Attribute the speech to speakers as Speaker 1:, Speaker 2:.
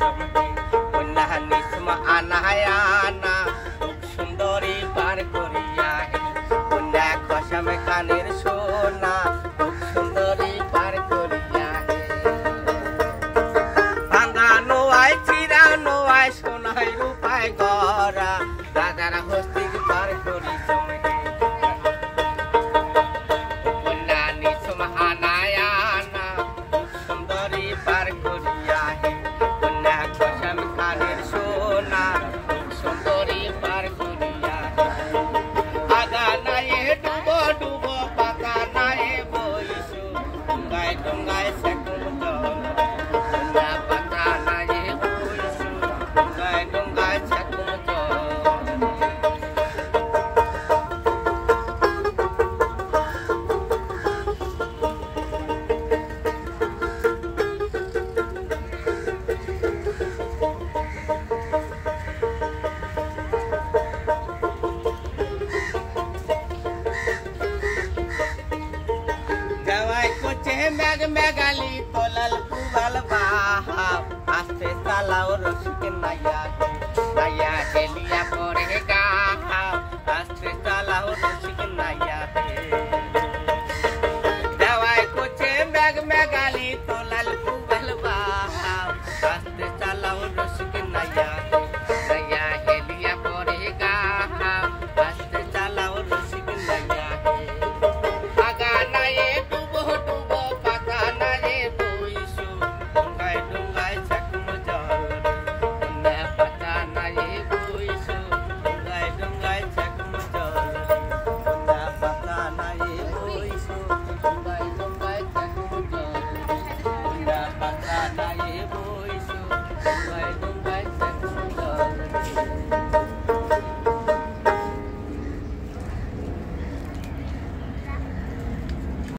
Speaker 1: চমকে কন্যা নিসমা আনায়ানা সুন্দরী পার করিয়া কন্যা কসম কানের সোনা সুন্দরী পার করিয়া ভাঙা নোয়ায় চিরা নোয়ায় সোনাই রূপায় গড়া রাজারা হস্তিক পার করি চমকে কন্যা নিসমা আনায়ানা সুন্দরী পার করিয়া কন্যা কসম কানের সোনা সুন্দরী পার করিয়া আগা নায়ে ডুবো ডুবো পাতা নায়ে বইসু ডুঙ্গায় ডুঙ্গায় সেকুম জল কন্যা পাতা নায়ে বইসু ডুঙ্গায় ডুঙ্গায় সেকুম জল मेघ मेघाली तोलल पुबल बाहा आस्ते सालाओ रसिक नया